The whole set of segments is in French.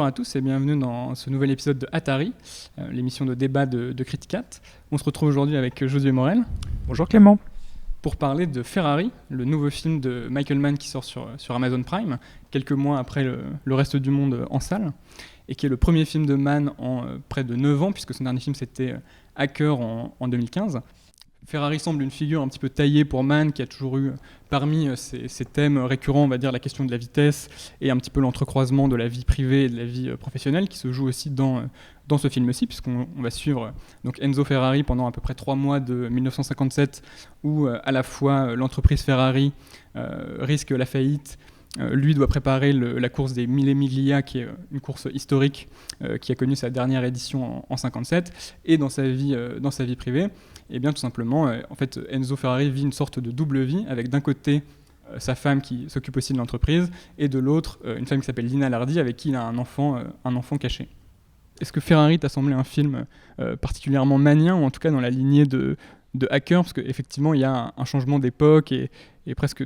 Bonjour à tous et bienvenue dans ce nouvel épisode de Atari, l'émission de débat de Criticat. On se retrouve aujourd'hui avec Josué Morel. Bonjour Clément. Pour parler de Ferrari, le nouveau film de Michael Mann qui sort sur Amazon Prime, quelques mois après le reste du monde en salle, et qui est le premier film de Mann en près de 9 ans, puisque son dernier film c'était Hacker en 2015. Ferrari semble une figure un petit peu taillée pour Mann, qui a toujours eu parmi ses thèmes récurrents, on va dire, la question de la vitesse et un petit peu l'entrecroisement de la vie privée et de la vie professionnelle, qui se joue aussi dans ce film-ci, puisqu'on va suivre donc Enzo Ferrari pendant à peu près 3 mois de 1957, où à la fois l'entreprise Ferrari risque la faillite. Lui doit préparer la course des Mille Miglia, qui est une course historique qui a connu sa dernière édition en 57, et dans sa vie privée, et bien tout simplement, en fait, Enzo Ferrari vit une sorte de double vie, avec d'un côté sa femme qui s'occupe aussi de l'entreprise, et de l'autre une femme qui s'appelle Lina Lardi, avec qui il a un enfant caché. Est-ce que Ferrari t'a semblé un film particulièrement mannien, ou en tout cas dans la lignée de Hacker, parce qu'effectivement il y a un changement d'époque et presque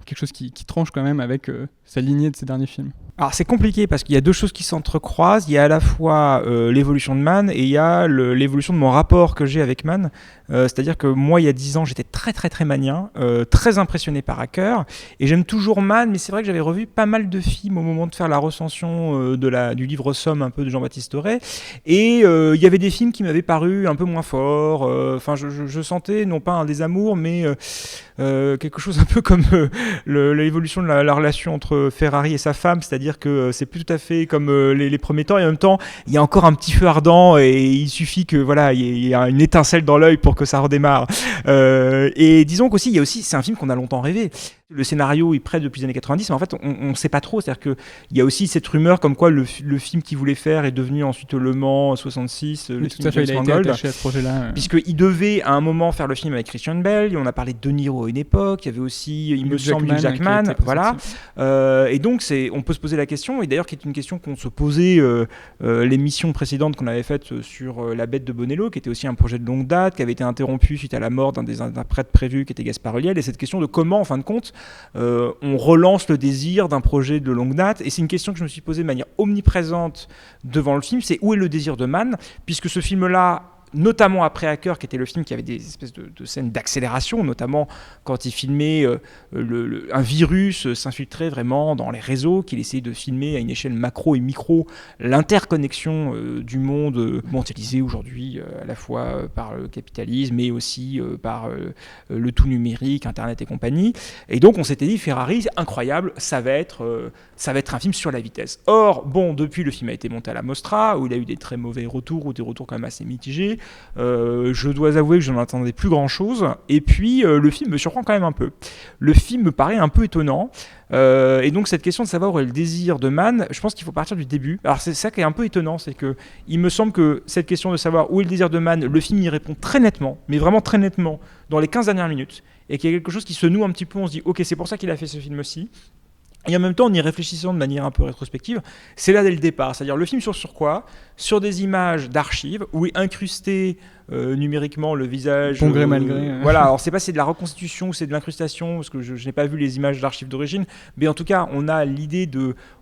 quelque chose qui tranche quand même avec sa lignée de ses derniers films. Alors c'est compliqué parce qu'il y a deux choses qui s'entrecroisent. Il y a à la fois l'évolution de Mann et il y a l'évolution de mon rapport que j'ai avec Mann. C'est-à-dire que moi, il y a 10 ans, j'étais très très très mannien, très impressionné par Hacker. Et j'aime toujours Mann, mais c'est vrai que j'avais revu pas mal de films au moment de faire la recension du livre Somme un peu de Jean-Baptiste Auré. Et il y avait des films qui m'avaient paru un peu moins forts. Enfin, je sentais non pas un désamour, mais quelque chose un peu comme l'évolution de la relation entre Ferrari et sa femme, c'est-à-dire que c'est plus tout à fait comme les premiers temps, et en même temps il y a encore un petit feu ardent et il suffit que il y a une étincelle dans l'œil pour que ça redémarre. Et disons qu'aussi c'est un film qu'on a longtemps rêvé. Le scénario est prêt depuis les années 90, mais en fait on ne sait pas trop, c'est-à-dire qu'il y a aussi cette rumeur comme quoi le film qu'il voulait faire est devenu ensuite Le Mans 66, oui, le tout film à fait, de il a été attaché à ce projet-là. Puisqu'il devait à un moment faire le film avec Christian Bale, on a parlé de De Niro à une époque, il y avait aussi, il me semble, Hugh Jackman, voilà. Et donc on peut se poser la question, et d'ailleurs qui est une question qu'on se posait l'émission précédente qu'on avait faite sur La Bête de Bonello, qui était aussi un projet de longue date, qui avait été interrompu suite à la mort d'un des interprètes prévus, qui était Gaspard Ulliel, et cette question de comment, en fin de compte, on relance le désir d'un projet de longue date. Et c'est une question que je me suis posée de manière omniprésente devant le film, c'est où est le désir de Mann, puisque ce film-là, notamment après Hacker, qui était le film qui avait des espèces de scènes d'accélération, notamment quand il filmait un virus s'infiltrait vraiment dans les réseaux, qu'il essayait de filmer à une échelle macro et micro l'interconnexion du monde mondialisé aujourd'hui, à la fois par le capitalisme, mais aussi par le tout numérique, Internet et compagnie. Et donc on s'était dit, Ferrari, incroyable, ça va être un film sur la vitesse. Or, depuis le film a été monté à la Mostra, où il a eu des très mauvais retours, ou des retours quand même assez mitigés. Je dois avouer que je n'en attendais plus grand chose, et puis le film me surprend quand même un peu. Le film me paraît un peu étonnant, et donc cette question de savoir où est le désir de Mann, je pense qu'il faut partir du début. Alors c'est ça qui est un peu étonnant, c'est que il me semble que cette question de savoir où est le désir de Mann, le film y répond très nettement, mais vraiment très nettement, dans les 15 dernières minutes, et qu'il y a quelque chose qui se noue un petit peu, on se dit ok, c'est pour ça qu'il a fait ce film-ci. Et en même temps, en y réfléchissant de manière un peu rétrospective, c'est là dès le départ. C'est-à-dire le film sur quoi ? Sur des images d'archives où est incrusté numériquement le visage. Bon gré mal gré. Voilà, alors c'est pas si c'est de la reconstitution ou c'est de l'incrustation, parce que je n'ai pas vu les images d'archives d'origine, mais en tout cas, on a l'idée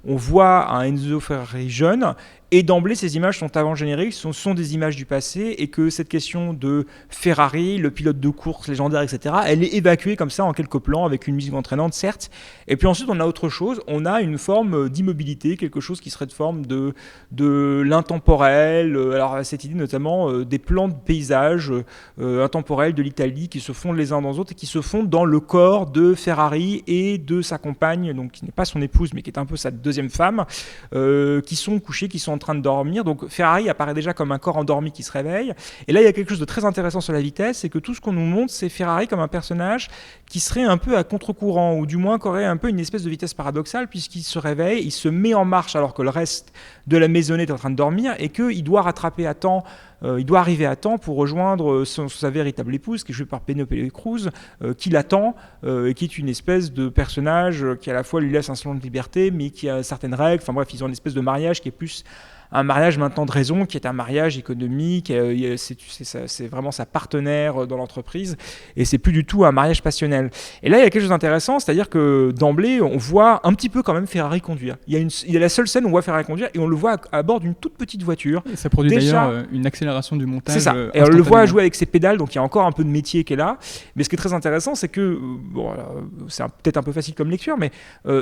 on voit un Enzo Ferrari jeune, et d'emblée, ces images sont avant-génériques, sont des images du passé, et que cette question de Ferrari, le pilote de course légendaire, etc., elle est évacuée comme ça en quelques plans, avec une musique entraînante, certes. Et puis ensuite, on a autre chose, on a une forme d'immobilité, quelque chose qui serait de forme de l'intemporel, alors cette idée notamment des plans de paysages intemporels de l'Italie qui se fondent les uns dans les autres et qui se fondent dans le corps de Ferrari et de sa compagne, donc qui n'est pas son épouse, mais qui est un peu sa deuxième femme, qui sont couchés, qui sont en train de dormir. Donc Ferrari apparaît déjà comme un corps endormi qui se réveille. Et là, il y a quelque chose de très intéressant sur la vitesse, c'est que tout ce qu'on nous montre, c'est Ferrari comme un personnage qui serait un peu à contre-courant, ou du moins qui aurait un peu une espèce de vitesse paradoxale, puisqu'il se réveille, il se met en marche alors que le reste de la maisonnée est en train de dormir, et qu'il doit rattraper à temps, il doit arriver à temps pour rejoindre sa véritable épouse, qui est jouée par Penelope Cruz, qui l'attend, et qui est une espèce de personnage qui à la fois lui laisse un semblant de liberté, mais qui a certaines règles. Enfin bref, ils ont une espèce de mariage qui est plus un mariage maintenant de raison qui est un mariage économique, c'est vraiment sa partenaire dans l'entreprise, et c'est plus du tout un mariage passionnel. Et là, il y a quelque chose d'intéressant, c'est-à-dire que d'emblée, on voit un petit peu quand même Ferrari conduire. Il y a la seule scène où on voit Ferrari conduire, et on le voit à bord d'une toute petite voiture. Et ça produit d'ailleurs une accélération du montage. C'est ça, et on le voit jouer avec ses pédales, donc il y a encore un peu de métier qui est là. Mais ce qui est très intéressant, c'est que, c'est peut-être un peu facile comme lecture, mais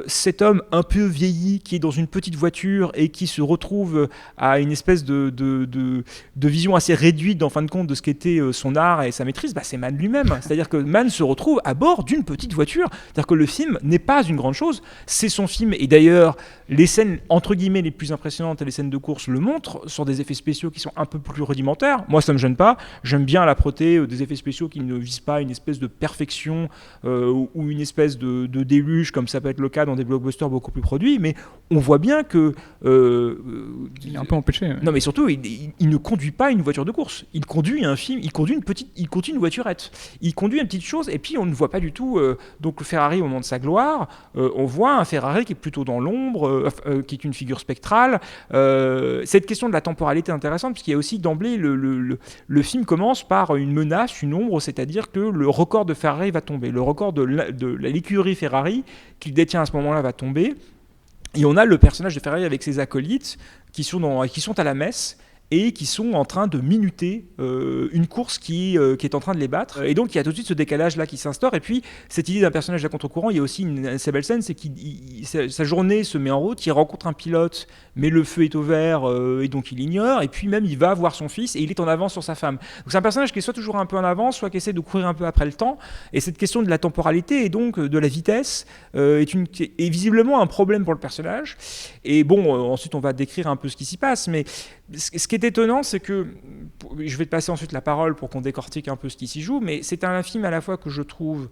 cet homme un peu vieilli qui est dans une petite voiture et qui se retrouve à une espèce de vision assez réduite, en fin de compte, de ce qu'était son art et sa maîtrise, c'est Mann lui-même. C'est-à-dire que Mann se retrouve à bord d'une petite voiture. C'est-à-dire que le film n'est pas une grande chose, c'est son film. Et d'ailleurs, les scènes, entre guillemets, les plus impressionnantes et les scènes de course le montrent, sur des effets spéciaux qui sont un peu plus rudimentaires. Moi, ça ne me gêne pas. J'aime bien l'âpreté des effets spéciaux qui ne visent pas une espèce de perfection ou une espèce de déluge, comme ça peut être le cas dans des blockbusters beaucoup plus produits. Mais on voit bien que... il est un peu empêché. Ouais. Non, mais surtout, il ne conduit pas une voiture de course. Il conduit un film, il conduit une voiturette. Il conduit une petite chose, et puis on ne voit pas du tout donc le Ferrari au moment de sa gloire. On voit un Ferrari qui est plutôt dans l'ombre, qui est une figure spectrale. Cette question de la temporalité est intéressante, puisqu'il y a aussi d'emblée, le film commence par une menace, une ombre, c'est-à-dire que le record de Ferrari va tomber. Le record de l'écurie Ferrari qu'il détient à ce moment-là va tomber. Et on a le personnage de Ferrari avec ses acolytes qui sont à la messe et qui sont en train de minuter une course qui est en train de les battre. Et donc il y a tout de suite ce décalage-là qui s'instaure. Et puis cette idée d'un personnage à contre-courant, il y a aussi une assez belle scène, c'est que sa journée se met en route, il rencontre un pilote, mais le feu est au vert et donc il ignore. Et puis même il va voir son fils et il est en avance sur sa femme. Donc c'est un personnage qui est soit toujours un peu en avance, soit qui essaie de courir un peu après le temps. Et cette question de la temporalité et donc de la vitesse est visiblement un problème pour le personnage. Et bon, ensuite on va décrire un peu ce qui s'y passe, mais ce qui est étonnant, c'est que, je vais te passer ensuite la parole pour qu'on décortique un peu ce qui s'y joue, mais c'est un film à la fois que je trouve,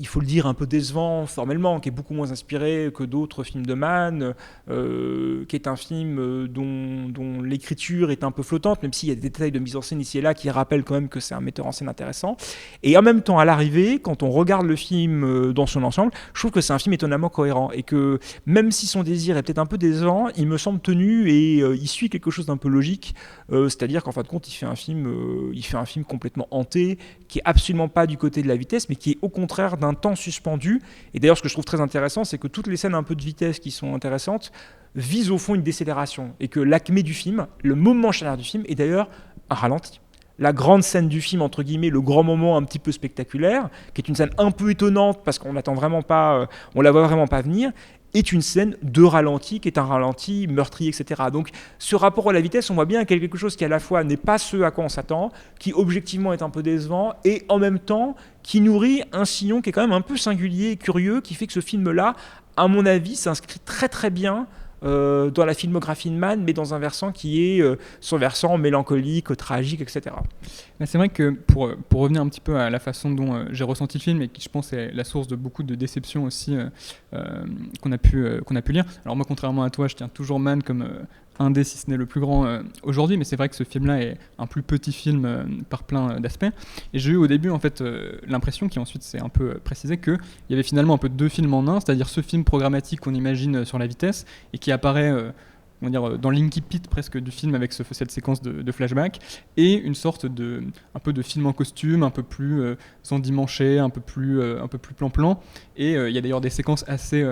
il faut le dire, un peu décevant formellement, qui est beaucoup moins inspiré que d'autres films de Mann, qui est un film dont l'écriture est un peu flottante, même s'il y a des détails de mise en scène ici et là qui rappellent quand même que c'est un metteur en scène intéressant. Et en même temps, à l'arrivée, quand on regarde le film dans son ensemble, je trouve que c'est un film étonnamment cohérent, et que même si son désir est peut-être un peu décevant, il me semble tenu et il suit quelque chose d'un peu logique, c'est-à-dire qu'en fin de compte, il fait un film complètement hanté, qui est absolument pas du côté de la vitesse, mais qui est au contraire d'un temps suspendu. Et d'ailleurs, ce que je trouve très intéressant, c'est que toutes les scènes un peu de vitesse qui sont intéressantes visent au fond une décélération, et que l'acmé du film, le moment charnière du film, est d'ailleurs un ralenti. La grande scène du film, entre guillemets, le grand moment un petit peu spectaculaire, qui est une scène un peu étonnante parce qu'on l'attend vraiment pas, on la voit vraiment pas venir, est une scène de ralenti, qui est un ralenti meurtrier, etc. Donc ce rapport à la vitesse, on voit bien qu'il y a quelque chose qui à la fois n'est pas ce à quoi on s'attend, qui objectivement est un peu décevant, et en même temps qui nourrit un sillon qui est quand même un peu singulier et curieux, qui fait que ce film-là, à mon avis, s'inscrit très très bien dans la filmographie de Mann, mais dans un versant qui est son versant mélancolique, tragique, etc. C'est vrai que pour revenir un petit peu à la façon dont j'ai ressenti le film, et qui je pense est la source de beaucoup de déceptions aussi qu'on a pu lire. Alors moi, contrairement à toi, je tiens toujours Mann comme un des, si ce n'est le plus grand aujourd'hui, mais c'est vrai que ce film-là est un plus petit film par plein d'aspects. Et j'ai eu au début en fait l'impression, qui ensuite s'est un peu précisé, qu'il y avait finalement un peu deux films en un, c'est-à-dire ce film programmatique qu'on imagine sur la vitesse et qui apparaît on va dire, dans l'incipit presque du film avec cette séquence de flashback, et une sorte un peu de film en costume, un peu plus endimanché, un peu plus plan-plan. Et il y a d'ailleurs des séquences assez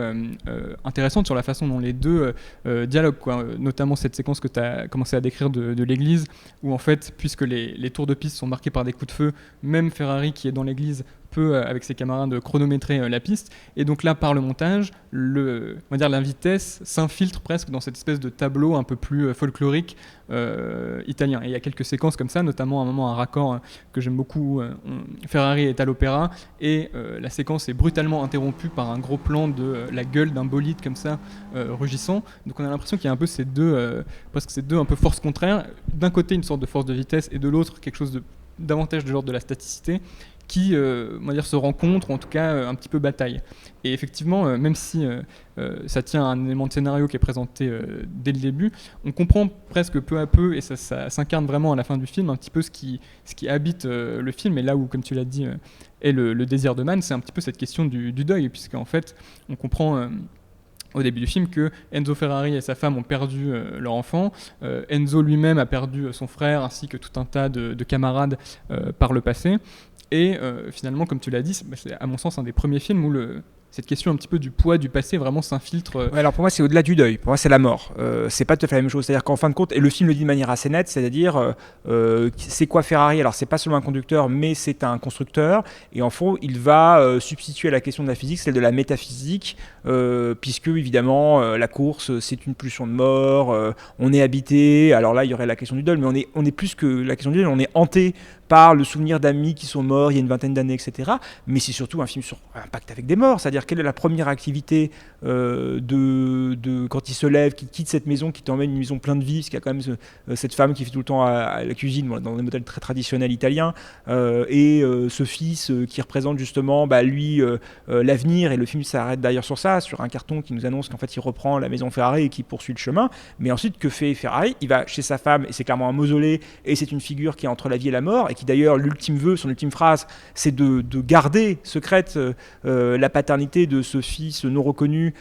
intéressantes sur la façon dont les deux dialoguent, quoi. Notamment cette séquence que tu as commencé à décrire de l'église, où en fait, puisque les tours de piste sont marqués par des coups de feu, même Ferrari qui est dans l'église peut, avec ses camarades, chronométrer la piste. Et donc là, par le montage, on va dire la vitesse s'infiltre presque dans cette espèce de tableau un peu plus folklorique italien. Et il y a quelques séquences comme ça, notamment à un moment, un raccord que j'aime beaucoup, Ferrari est à l'opéra, et la séquence est brutalement interrompue par un gros plan de la gueule d'un bolide comme ça, rugissant. Donc on a l'impression qu'il y a un peu ces deux un peu forces contraires. D'un côté, une sorte de force de vitesse, et de l'autre, quelque chose davantage de l'ordre de la staticité, qui on va dire, se rencontrent, ou en tout cas un petit peu bataille. Et effectivement, même si ça tient à un élément de scénario qui est présenté dès le début, on comprend presque peu à peu, et ça s'incarne vraiment à la fin du film, un petit peu ce qui habite le film, et là où, comme tu l'as dit, est le désir de Mann, c'est un petit peu cette question du deuil, puisqu'en fait, on comprend au début du film que Enzo Ferrari et sa femme ont perdu leur enfant. Enzo lui-même a perdu son frère ainsi que tout un tas de camarades par le passé. Et finalement, comme tu l'as dit, c'est à mon sens un des premiers films où cette question un petit peu du poids du passé vraiment s'infiltre. Ouais, alors pour moi c'est au-delà du deuil, pour moi c'est la mort, c'est pas tout à fait la même chose, c'est-à-dire qu'en fin de compte, et le film le dit de manière assez nette, c'est-à-dire c'est quoi Ferrari, alors c'est pas seulement un conducteur mais c'est un constructeur, et en fond il va substituer à la question de la physique celle de la métaphysique, puisque évidemment la course c'est une pulsion de mort, on est habité, alors là il y aurait la question du deuil, mais on est plus que la question du deuil, on est hanté par le souvenir d'amis qui sont morts il y a une vingtaine d'années, etc. Mais c'est surtout un film sur un pacte avec des morts, c'est-à-dire quelle est la première activité de quand il se lève, qui quitte cette maison, qui t'emmène une maison pleine de vie, parce qu'il y a quand même cette femme qui fait tout le temps à la cuisine, dans des modèles très traditionnels italiens, et ce fils qui représente justement lui l'avenir, et le film s'arrête d'ailleurs sur ça, sur un carton qui nous annonce qu'en fait il reprend la maison Ferrari et qui poursuit le chemin. Mais ensuite, que fait Ferrari? Il va chez sa femme, et c'est clairement un mausolée, et c'est une figure qui est entre la vie et la mort, et qui d'ailleurs, l'ultime vœu, son ultime phrase, c'est de garder secrète la paternité de ce fils non reconnu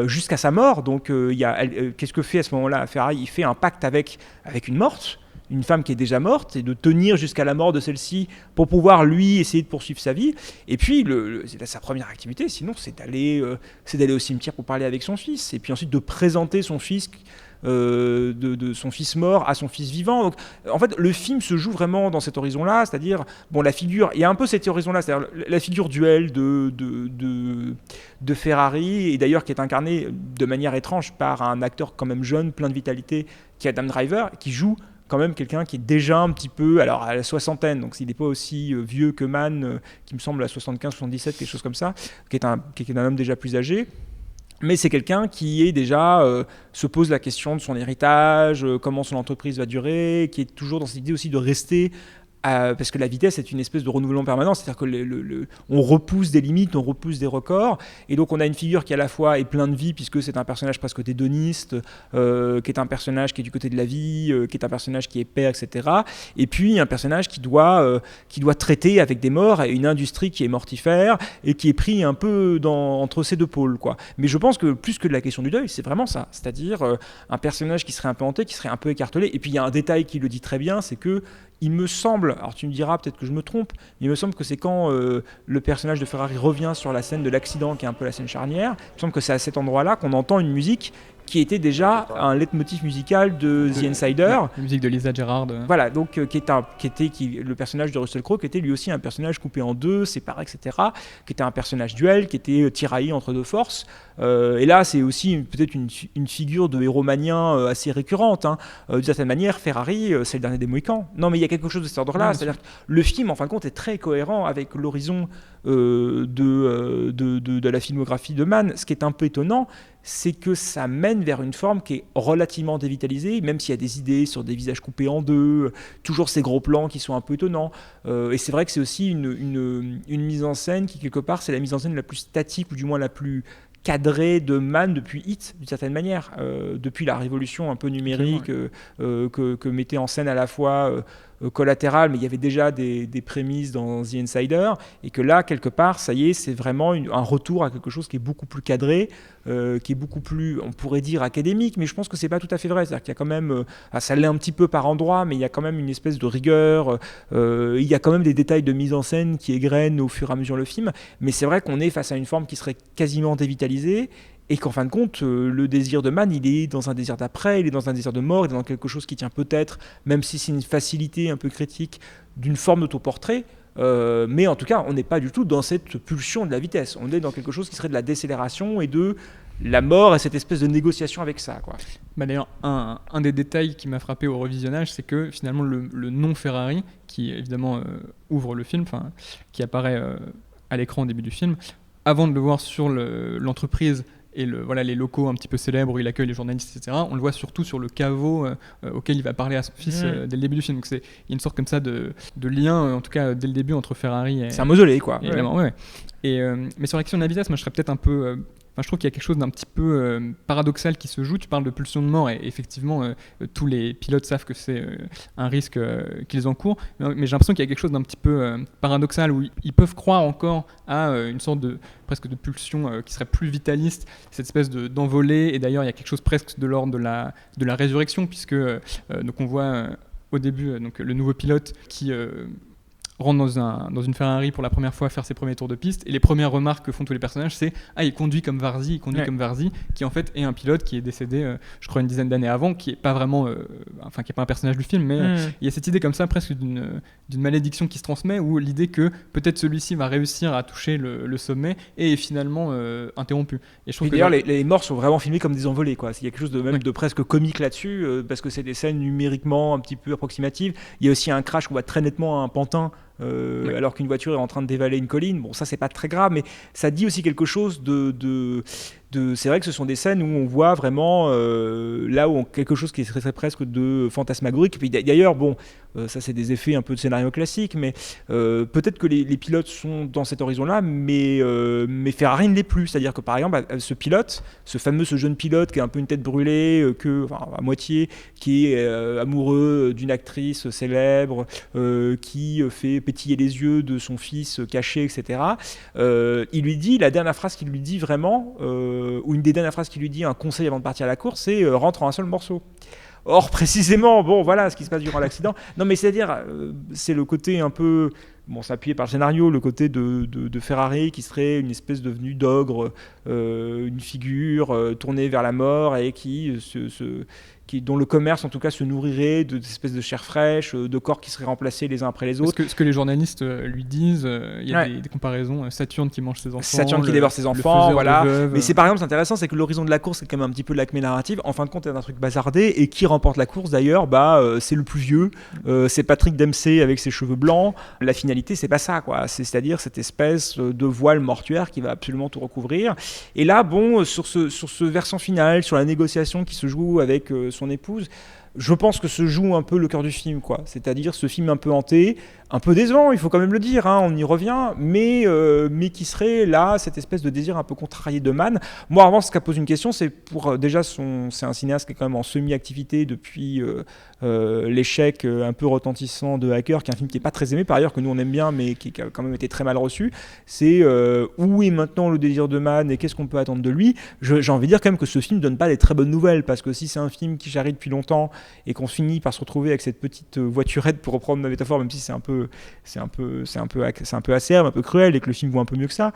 jusqu'à sa mort. Donc qu'est-ce que fait à ce moment-là Ferrari? Il fait un pacte avec une morte, une femme qui est déjà morte, et de tenir jusqu'à la mort de celle-ci pour pouvoir lui essayer de poursuivre sa vie. Et puis sa première activité sinon c'est d'aller au cimetière pour parler avec son fils, et puis ensuite de présenter son fils de son fils mort à son fils vivant. Donc, en fait, le film se joue vraiment dans cet horizon-là, c'est-à-dire, la figure, il y a un peu cet horizon-là, c'est-à-dire la figure duel de Ferrari, et d'ailleurs qui est incarné de manière étrange par un acteur quand même jeune, plein de vitalité, qui est Adam Driver, qui joue quand même quelqu'un qui est déjà un petit peu, alors à la soixantaine, donc il n'est pas aussi vieux que Mann, qui me semble à 75-77, quelque chose comme ça, qui est un homme déjà plus âgé. Mais c'est quelqu'un qui est déjà se pose la question de son héritage, comment son entreprise va durer, qui est toujours dans cette idée aussi de rester, parce que la vitesse est une espèce de renouvellement permanent, c'est-à-dire que on repousse des limites, on repousse des records, et donc on a une figure qui à la fois est plein de vie, puisque c'est un personnage presque hédoniste, qui est un personnage qui est du côté de la vie, qui est un personnage qui est père, etc. Et puis un personnage qui doit traiter avec des morts, et une industrie qui est mortifère, et qui est pris un peu entre ces deux pôles, quoi. Mais je pense que plus que de la question du deuil, c'est vraiment ça, c'est-à-dire un personnage qui serait un peu hanté, qui serait un peu écartelé. Et puis il y a un détail qui le dit très bien, c'est que il me semble, alors tu me diras peut-être que je me trompe, mais il me semble que c'est quand le personnage de Ferrari revient sur la scène de l'accident, qui est un peu la scène charnière, il me semble que c'est à cet endroit-là qu'on entend une musique qui était déjà un leitmotiv musical de The Insider. La musique de Lisa Gerrard. Voilà, donc le personnage de Russell Crowe, qui était lui aussi un personnage coupé en deux, séparé, etc., qui était un personnage duel, qui était tiraillé entre deux forces. Et là, c'est aussi peut-être une figure de héromanien assez récurrente. D'une certaine manière, Ferrari, c'est le dernier des Mohicans. Non, mais il y a quelque chose de cet ordre-là. C'est-à-dire que le film, en fin de compte, est très cohérent avec l'horizon de la filmographie de Mann. Ce qui est un peu étonnant, c'est que ça mène vers une forme qui est relativement dévitalisée, même s'il y a des idées sur des visages coupés en deux, toujours ces gros plans qui sont un peu étonnants. Et c'est vrai que c'est aussi une mise en scène qui, quelque part, c'est la mise en scène la plus statique, ou du moins la plus cadré de Mann depuis Hit, d'une certaine manière, depuis la révolution un peu numérique que mettait en scène à la fois Collatéral, mais il y avait déjà des prémices dans The Insider, et que là, quelque part, ça y est, c'est vraiment un retour à quelque chose qui est beaucoup plus cadré, qui est beaucoup plus, on pourrait dire, académique, mais je pense que c'est pas tout à fait vrai. C'est-à-dire qu'il y a quand même, ça l'est un petit peu par endroits, mais il y a quand même une espèce de rigueur, il y a quand même des détails de mise en scène qui égrènent au fur et à mesure le film, mais c'est vrai qu'on est face à une forme qui serait quasiment dévitalisée, et qu'en fin de compte, le désir de Mann, il est dans un désir d'après, il est dans un désir de mort, il est dans quelque chose qui tient peut-être, même si c'est une facilité un peu critique, d'une forme d'autoportrait, mais en tout cas, on n'est pas du tout dans cette pulsion de la vitesse. On est dans quelque chose qui serait de la décélération et de la mort, et cette espèce de négociation avec ça, quoi. D'ailleurs, un des détails qui m'a frappé au revisionnage, c'est que finalement le nom Ferrari, qui évidemment ouvre le film, qui apparaît à l'écran au début du film, avant de le voir sur l'entreprise et les locaux un petit peu célèbres où il accueille les journalistes, etc., on le voit surtout sur le caveau auquel il va parler à son fils dès le début du film. Donc il y a une sorte comme ça de lien, en tout cas dès le début, entre Ferrari et... C'est un mausolée, quoi. Évidemment, ouais. Mais sur la question de la vitesse, moi je serais peut-être un peu je trouve qu'il y a quelque chose d'un petit peu paradoxal qui se joue. Tu parles de pulsion de mort et effectivement tous les pilotes savent que c'est un risque qu'ils encourent, mais j'ai l'impression qu'il y a quelque chose d'un petit peu paradoxal où ils peuvent croire encore à une sorte de presque de pulsion qui serait plus vitaliste, cette espèce d'envolée, et d'ailleurs il y a quelque chose presque de l'ordre de la résurrection, puisque donc on voit au début donc le nouveau pilote qui rentre dans une Ferrari pour la première fois faire ses premiers tours de piste, et les premières remarques que font tous les personnages, c'est « Ah, il conduit comme Varzi, comme Varzi », qui en fait est un pilote qui est décédé, je crois, une dizaine d'années avant, qui est pas vraiment, qui est pas un personnage du film, mais il y a cette idée comme ça, presque d'une malédiction qui se transmet, où l'idée que peut-être celui-ci va réussir à toucher le sommet et est finalement interrompu. Et je trouve que d'ailleurs, les morts sont vraiment filmés comme des envolées, quoi. Il y a quelque chose de presque comique là-dessus, parce que c'est des scènes numériquement un petit peu approximatives. Il y a aussi un crash, on voit très nettement un pantin, alors qu'une voiture est en train de dévaler une colline. Bon, ça c'est pas très grave, mais ça dit aussi quelque chose c'est vrai que ce sont des scènes où on voit vraiment là où quelque chose qui serait presque de fantasmagorique. Et puis d'ailleurs, bon, ça c'est des effets un peu de scénario classique, mais peut-être que les pilotes sont dans cet horizon-là, mais Ferrari ne l'est plus. C'est-à-dire que par exemple, ce jeune pilote qui a un peu une tête brûlée, à moitié, qui est amoureux d'une actrice célèbre, qui fait pétiller les yeux de son fils caché, etc. Il lui dit, la dernière phrase qu'il lui dit vraiment, ou une des dernières phrases qu'il lui dit, un conseil avant de partir à la course, c'est rentre en un seul morceau. Or, précisément, bon, voilà ce qui se passe durant l'accident. Non, mais c'est-à-dire, c'est le côté un peu, bon, c'est appuyé par le scénario, le côté de Ferrari qui serait une espèce devenue d'ogre, une figure tournée vers la mort et dont le commerce en tout cas se nourrirait d'espèces de chair fraîche, de corps qui seraient remplacés les uns après les autres. Ce que les journalistes lui disent, il y a des comparaisons, Saturne qui mange ses enfants, Saturne qui dévore ses enfants, voilà. Mais c'est par exemple intéressant, c'est que l'horizon de la course c'est quand même un petit peu l'acmé narrative. En fin de compte, il y a un truc bazardé, et qui remporte la course d'ailleurs, c'est le plus vieux, c'est Patrick Dempsey avec ses cheveux blancs. La finalité, c'est pas ça, quoi. C'est-à-dire cette espèce de voile mortuaire qui va absolument tout recouvrir. Et là, bon, sur ce versant final, sur la négociation qui se joue avec son épouse, je pense que se joue un peu le cœur du film, quoi. C'est-à-dire ce film un peu hanté, un peu décevant, il faut quand même le dire, hein, on y revient, mais qui serait là, cette espèce de désir un peu contrarié de Mann. Moi, avant, ce qui pose une question, c'est pour déjà, c'est un cinéaste qui est quand même en semi-activité depuis l'échec un peu retentissant de Hacker, qui est un film qui n'est pas très aimé, par ailleurs, que nous on aime bien, mais qui a quand même été très mal reçu. C'est où est maintenant le désir de Mann et qu'est-ce qu'on peut attendre de lui. J'ai envie de dire quand même que ce film ne donne pas des très bonnes nouvelles, parce que si c'est un film qui charrie depuis longtemps et qu'on finit par se retrouver avec cette petite voiturette, pour reprendre ma métaphore, même si c'est un peu acerbe, un peu cruel, et que le film vaut un peu mieux que ça.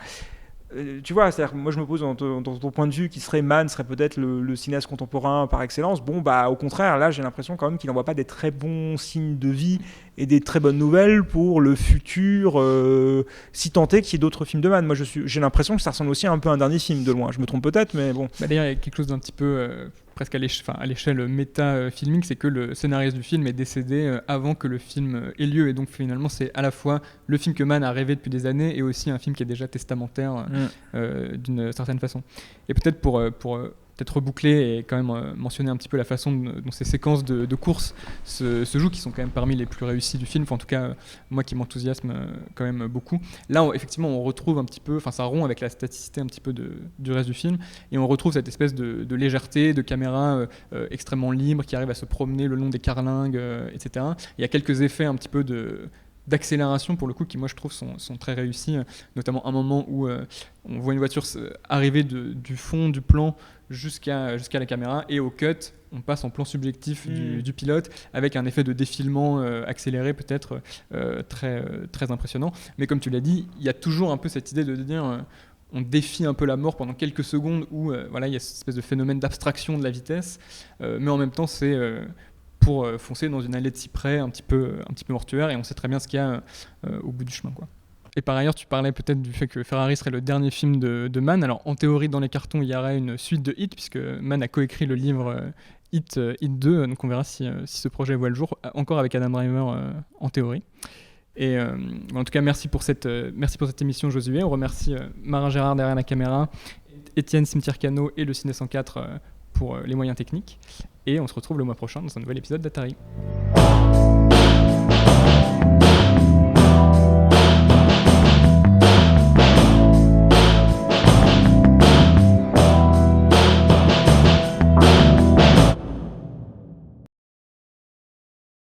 Tu vois, c'est-à-dire, moi je me pose dans ton point de vue, qui serait Mann serait peut-être le cinéaste contemporain par excellence. Bon, au contraire, là j'ai l'impression quand même qu'il n'envoie pas des très bons signes de vie et des très bonnes nouvelles pour le futur, si tant est qu'il y ait d'autres films de Mann. Moi j'ai l'impression que ça ressemble aussi un peu à un dernier film de loin. Je me trompe peut-être, mais bon. D'ailleurs, il y a quelque chose d'un petit peu presque à l'échelle méta-filmique, c'est que le scénariste du film est décédé avant que le film ait lieu, et donc finalement c'est à la fois le film que Mann a rêvé depuis des années et aussi un film qui est déjà testamentaire d'une certaine façon. Et peut-être pour peut-être reboucler et quand même mentionner un petit peu la façon dont ces séquences de course se jouent, qui sont quand même parmi les plus réussies du film, enfin, en tout cas moi qui m'enthousiasme quand même beaucoup. Là effectivement on retrouve un petit peu, enfin ça rompt avec la staticité un petit peu du reste du film, et on retrouve cette espèce de légèreté, de caméra extrêmement libre qui arrive à se promener le long des carlingues, etc. Il y a quelques effets un petit peu d'accélération pour le coup qui moi je trouve sont très réussis, notamment un moment où on voit une voiture arriver du fond du plan jusqu'à la caméra, et au cut on passe en plan subjectif du pilote avec un effet de défilement accéléré peut-être très, très impressionnant. Mais comme tu l'as dit, il y a toujours un peu cette idée de dire on défie un peu la mort pendant quelques secondes où il y a cette espèce de phénomène d'abstraction de la vitesse, mais en même temps c'est pour foncer dans une allée de cyprès un petit peu mortuaire, et on sait très bien ce qu'il y a au bout du chemin, quoi. Et par ailleurs, tu parlais peut-être du fait que Ferrari serait le dernier film de Mann. Alors en théorie, dans les cartons, il y aurait une suite de Hit, puisque Mann a coécrit le livre Hit 2, donc on verra si ce projet voit le jour, encore avec Adam Driver en théorie. Et en tout cas, merci pour cette émission, Josué. On remercie Marin Gérard derrière la caméra, Étienne Cimetière-Cano et le Ciné 104 pour les moyens techniques. Et on se retrouve le mois prochain dans un nouvel épisode d'Atari.